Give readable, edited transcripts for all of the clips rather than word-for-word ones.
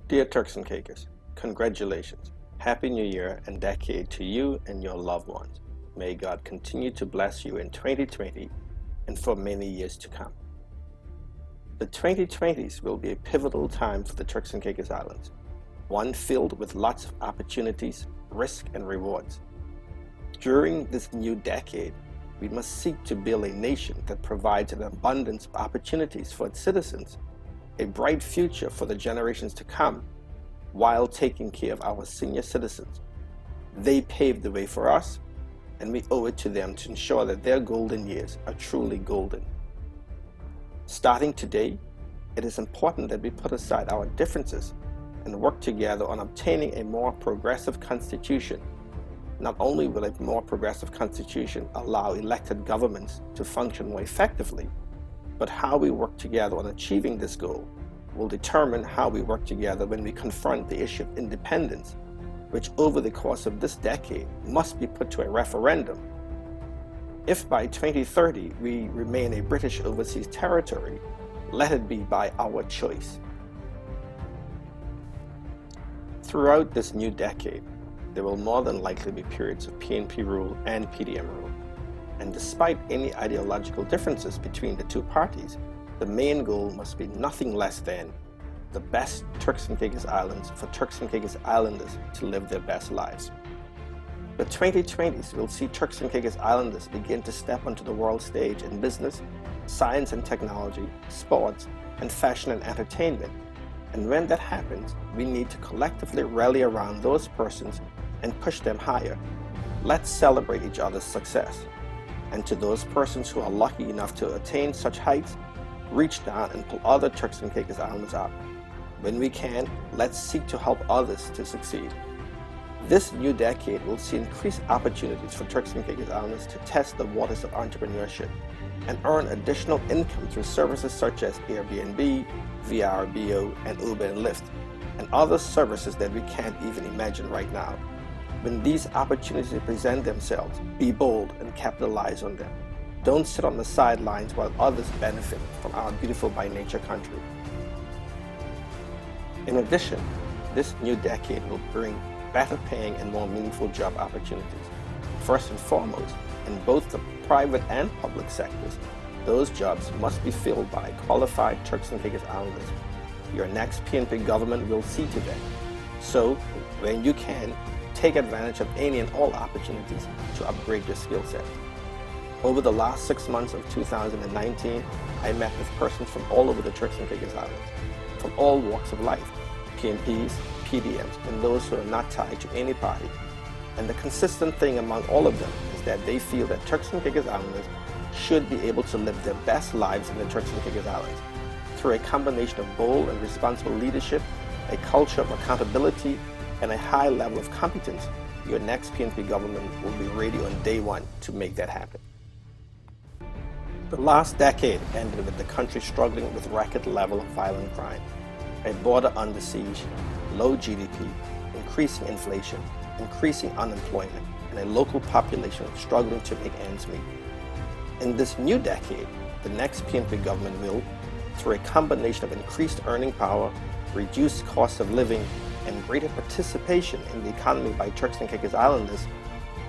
Dear Turks and Caicos, congratulations. Happy New Year and decade to you and your loved ones. May God continue to bless you in 2020 and for many years to come. The 2020s will be a pivotal time for the Turks and Caicos Islands, one filled with lots of opportunities, risk, and rewards. During this new decade, we must seek to build a nation that provides an abundance of opportunities for its citizens, a bright future for the generations to come, while taking care of our senior citizens. They paved the way for us, and we owe it to them to ensure that their golden years are truly golden. Starting today, it is important that we put aside our differences and work together on obtaining a more progressive constitution. Not only will a more progressive constitution allow elected governments to function more effectively, but how we work together on achieving this goal will determine how we work together when we confront the issue of independence, which over the course of this decade must be put to a referendum. If by 2030 we remain a British overseas territory, let it be by our choice. Throughout this new decade, there will more than likely be periods of PNP rule and PDM rule. And despite any ideological differences between the two parties, the main goal must be nothing less than the best Turks and Caicos Islands for Turks and Caicos Islanders to live their best lives. The 2020s will see Turks and Caicos Islanders begin to step onto the world stage in business, science and technology, sports, and fashion and entertainment. And when that happens, we need to collectively rally around those persons and push them higher. Let's celebrate each other's success. And to those persons who are lucky enough to attain such heights, reach down and pull other Turks and Caicos Islanders up. When we can, let's seek to help others to succeed. This new decade will see increased opportunities for Turks and Caicos Islanders to test the waters of entrepreneurship and earn additional income through services such as Airbnb, VRBO, and Uber and Lyft, and other services that we can't even imagine right now. When these opportunities present themselves, be bold and capitalize on them. Don't sit on the sidelines while others benefit from our beautiful by nature country. In addition, this new decade will bring better paying and more meaningful job opportunities. First and foremost, in both the private and public sectors, those jobs must be filled by qualified Turks and Caicos Islanders. Your next PNP government will see to that. So, when you can, take advantage of any and all opportunities to upgrade your skill set. Over the last 6 months of 2019, I met with persons from all over the Turks and Caicos Islands, from all walks of life, PNPs, PDMs, and those who are not tied to any party. And the consistent thing among all of them is that they feel that Turks and Caicos Islanders should be able to live their best lives in the Turks and Caicos Islands through a combination of bold and responsible leadership, a culture of accountability, and a high level of competence. Your next PNP government will be ready on day one to make that happen. The last decade ended with the country struggling with record level of violent crime, a border under siege, low GDP, increasing inflation, increasing unemployment, and a local population struggling to make ends meet. In this new decade, the next PNP government will, through a combination of increased earning power, reduced cost of living, and greater participation in the economy by Turks and Caicos Islanders,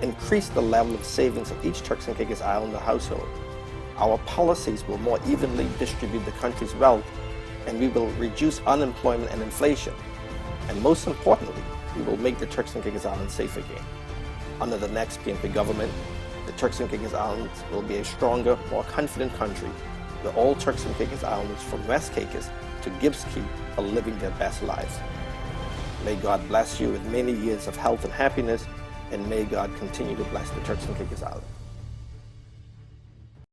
increase the level of savings of each Turks and Caicos Islander household. Our policies will more evenly distribute the country's wealth, and we will reduce unemployment and inflation. And most importantly, we will make the Turks and Caicos Islands safe again. Under the next PNP government, the Turks and Caicos Islands will be a stronger, more confident country, where all Turks and Caicos Islanders from West Caicos to Gibbs Key are living their best lives. May God bless you with many years of health and happiness, and may God continue to bless the Turks and Caicos Islands.